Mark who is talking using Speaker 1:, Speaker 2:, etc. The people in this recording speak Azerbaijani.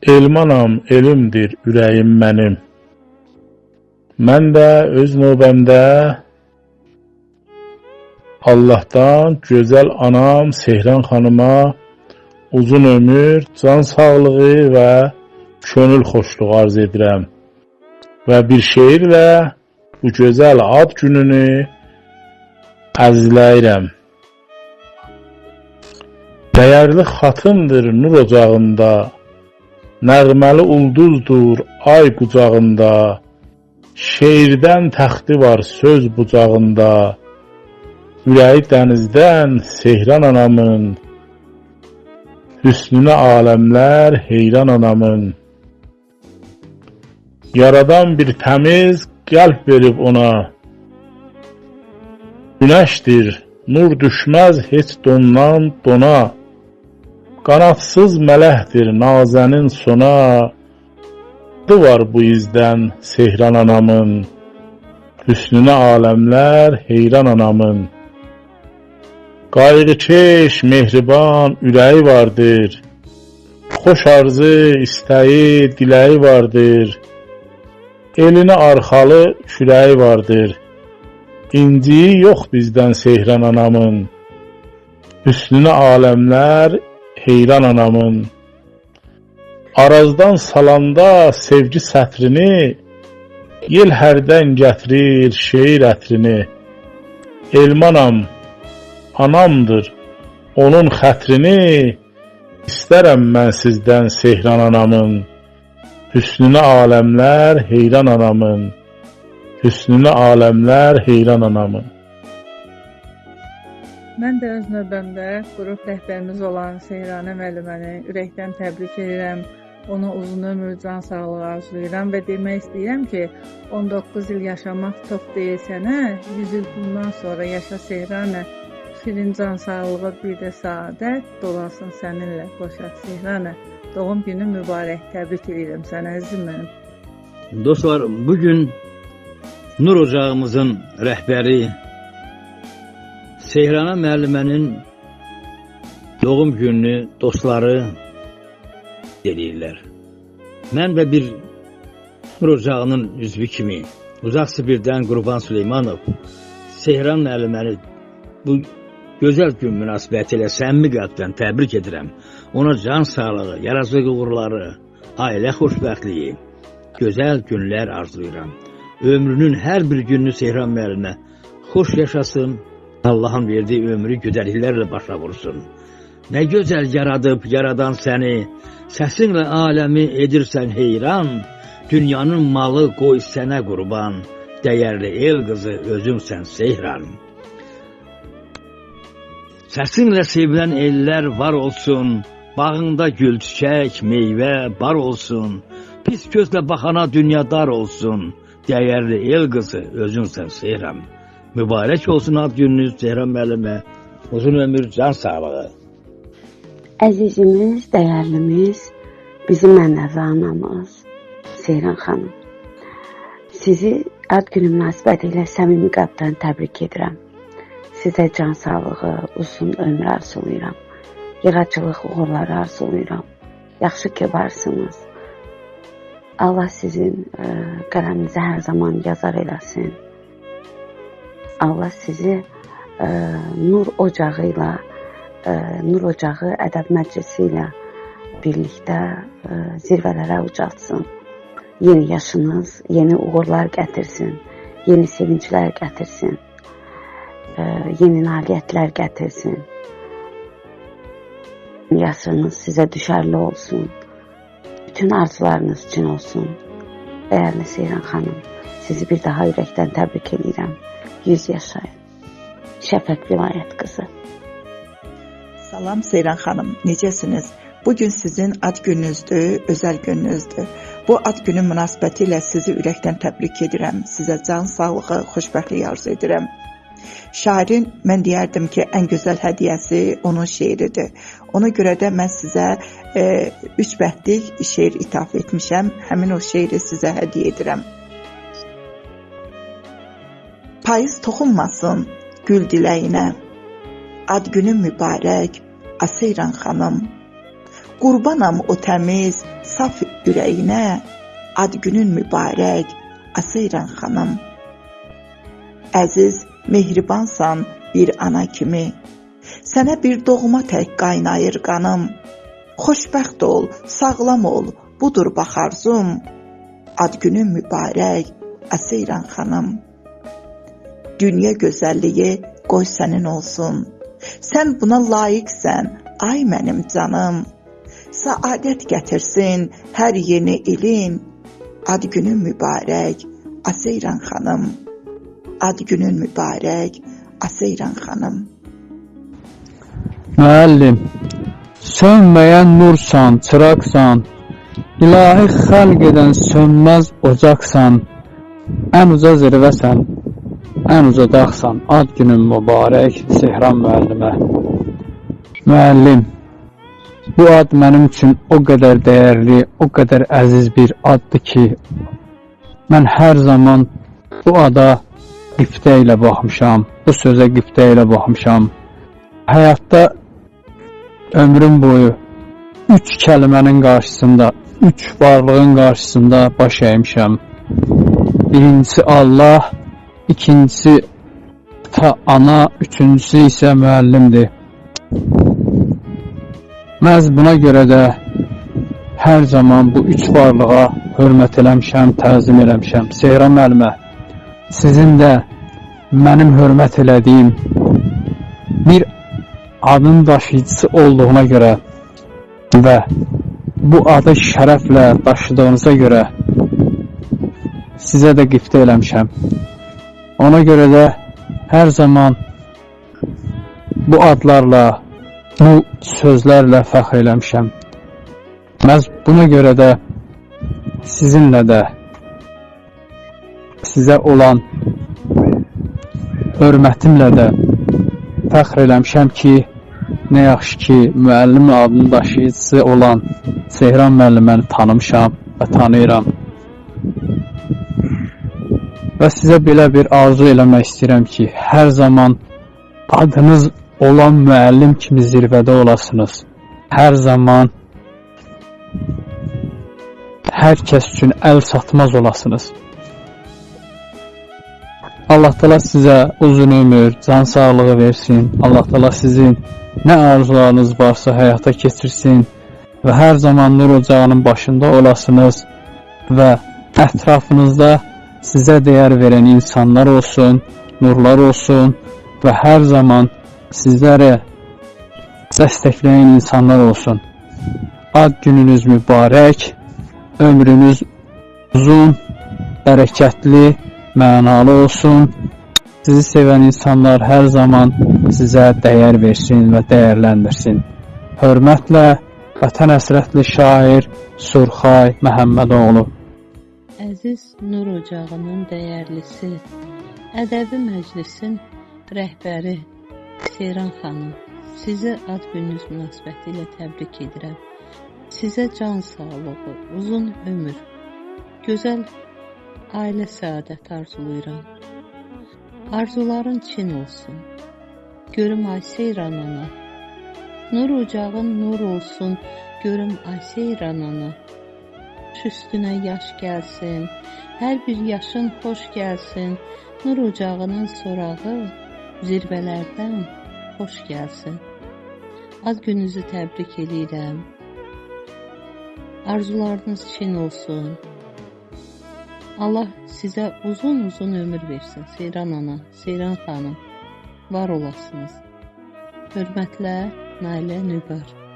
Speaker 1: Elmanam, elimdir ürəyim mənim. Mən də öz növbəmdə Allahdan gözəl anam Sehran xanıma uzun ömür, can sağlığı və könül xoşluğu arz edirəm. Və bir şeirlə bu gözəl ad gününü əzizləyirəm. Dəyərli xatındır nur ocağında, nəğməli ulduzdur ay qucağında, şeirdən təxti var söz bucağında, ürəyi dənizdən Sehran anamın, hüsnünə aləmlər heyran anamın. Yaradan bir təmiz qəlb verib ona, günəşdir, nur düşməz heç dondan dona, qanadsız mələhdir nazənin sona, adı var bu izdən Sehran anamın, hüsnünə aləmlər heyran anamın. Qayğıkeş, mehriban ürəyi vardır, xoş arzu, istəyi, diləyi vardır, elinə arxalı kürəyi vardır, inciyi yox bizdən Sehran anamın, hüsnünə aləmlər heyran anamın. Arazdan salanda sevgi sətrini, yel hərdən gətirir şeir ətrini. Elmanam, anamdır, onun xətrini, istərəm mən sizdən Sehran anamın, hüsnünə aləmlər heyran anamın, hüsnünə aləmlər heyran anamın.
Speaker 2: Mən də öz növbəmdə qrup rəhbərimiz olan Sehranə müəlliməni ürəkdən təbrik edirəm. Ona uzun ömür, can sağlığı arzulayıram və demək istəyirəm ki, 19 il yaşamaq çox deyil sənə, 100 il bundan sonra yaşa Sehranə, şirin can sağlığı, bir də saadət dolasın səninlə qoşaq Sehranə. Doğum günü mübarək, təbrik edirəm sənə əzizim mənim.
Speaker 3: Dostlar, bugün Nur ocağımızın rəhbəri Sehranə müəllimənin doğum gününü dostları eləyirlər. Mən də bir Nur ocağının üzvü kimi Uzaq Sibirdən Qurban Süleymanov Sehran müəlliməni bu gözəl gün münasibəti ilə səmimi qəlbdən təbrik edirəm. Ona can sağlığı, yaradıcı uğurları, ailə xoşbəxtliyi, gözəl günlər arzulayıram. Ömrünün hər bir gününü Sehran müəllimə xoş yaşasın, Allahın verdiyi ömrü güdəliklərlə başa vursun. Nə gözəl yaradıb, yaradan səni, səsinlə aləmi edirsən heyran, dünyanın malı qoy sənə qurban, dəyərli el qızı özünsən Sehran. Səsinlə sevilən ellər var olsun, bağında gül çiçək, meyvə bar olsun, pis gözlə baxana dünya dar olsun, dəyərli el qızı özünsən Sehran. Mübarək olsun ad gününüz Sehran müəllimə, uzun ömür, can sağlığı.
Speaker 4: Əzizimiz, dəyərlimiz, bizim mənəvi anamız, Sehran xanım. Sizi ad günü münasibəti ilə səmimi qəlbdən təbrik edirəm. Sizə can sağlığı, uzun ömür arzulayıram. Yaradıcılıq uğurları arzulayıram. Yaxşı ki varsınız. Allah sizin qələminizi hər zaman yazar eləsin. Allah sizi Nur ocağı ilə, Nur ocağı ədəb məclisi ilə birlikdə zirvələrə ucaltsın. Yeni yaşınız, yeni uğurlar gətirsin, yeni sevinclər gətirsin, yeni nailiyyətlər gətirsin. Yaşınız sizə düşərli olsun, bütün arzularınız üçün olsun. Dəyərli Sehran xanım, sizi bir daha ürəkdən təbrik edirəm. 100 yaşayın. Şəfəq vilayət qızı.
Speaker 5: Salam Sehran xanım, necəsiniz? Bugün sizin ad gününüzdür, özəl gününüzdür. Bu ad günü münasibəti ilə sizi ürəkdən təbrik edirəm. Sizə can sağlığı, xoşbəxtlik arzu edirəm. Şairin mən deyərdim ki, ən gözəl hədiyyəsi onun şeiridir. Ona görə də mən sizə 3 bəndlik şeir ithaf etmişəm. Həmin o şeiri sizə hədiyyə edirəm. Payız toxunmasın gül diləyinə, ad günü mübarək Sehran xanım. Qurbanam o təmiz, saf ürəyinə, ad günün mübarək, Seyran xanım. Əziz, mehribansan bir ana kimi, sənə bir doğma tək qaynayır qanım. Xoşbəxt ol, sağlam ol, budur bax arzum, ad günün mübarək, Seyran xanım. Dünya gözəlliyi qoy sənin olsun, sən buna layiqsən, ay mənim canım. Saadət gətirsin hər yeni ilin, ad günün mübarək, Seyran xanım. Ad günün mübarək, Seyran xanım.
Speaker 6: Müəllim, sönməyən nursan, çıraqsan, ilahi xəlq edən sönməz ocaqsan, ən uca zirvəsən, ən uca dağsan, ad günün mübarək, Sehran müəllimə. Müəllim, bu ad mənim üçün o qədər dəyərli, o qədər əziz bir addır ki, mən hər zaman bu ada qiftə ilə baxmışam, bu sözə qiftə ilə baxmışam. Həyatda ömrüm boyu 3 kəlmənin qarşısında, 3 varlığın qarşısında baş əymişəm. Birincisi Allah, ikincisi ana, üçüncüsü isə müəllimdir. Məhz buna görə də hər zaman bu 3 varlığa hörmət eləmişəm, təzim eləmişəm. Sehran müəllimə, sizin də mənim hörmət elədiyim bir adın daşıyıcısı olduğuna görə və bu adı şərəflə daşıdığınıza görə sizə də qiftə eləmişəm. Ona görə də hər zaman bu adlarla, bu sözlərlə fəxr eləmişəm. Məhz buna görə də sizinlə də sizə olan hörmətimlə də fəxr eləmişəm ki, nə yaxşı ki, müəllim adının daşıyıcısı olan Sehran müəlliməni tanımışam və tanıyıram. Və sizə belə bir arzu eləmək istəyirəm ki, hər zaman adınız olan müəllim kimi zirvədə olasınız. Hər zaman hər kəs üçün əl satmaz olasınız. Allah Teala sizə uzun ömür, can sağlığı versin. Allah Teala sizin nə arzularınız varsa həyata keçirsin və hər zaman nur ocağının başında olasınız və ətrafınızda sizə dəyər verən insanlar olsun, nurlar olsun və hər zaman sizləri dəstəkləyən insanlar olsun. Ad gününüz mübarək, ömrünüz uzun, bərəkətli, mənalı olsun. Sizi sevən insanlar hər zaman sizə dəyər versin və dəyərləndirsin. Hörmətlə, vətən həsrətli şair Surxay Məhəmmədoğlu.
Speaker 7: Əziz Nur Ocağının dəyərlisi, ədəbi məclisin rəhbəri Seyran xanım, sizi ad gününüz münasibətilə təbrik edirəm. Sizə can sağlığı, uzun ömür, gözəl ailə səadəti arzulayıram. Arzuların çin olsun. Görüm ay Seyran ana. Nur ocağın nur olsun. Görüm ay Seyran ana. Üstünə yaş gəlsin. Hər bir yaşın xoş gəlsin. Nur ocağının sorağı zirvələrdən xoş gəlsin. Ad gününüzü təbrik edirəm. Arzularınız çin olsun. Allah sizə uzun ömür versin. Seyran ana, Seyran xanım, var olasınız. Hörmətlə, Nailə Nübar.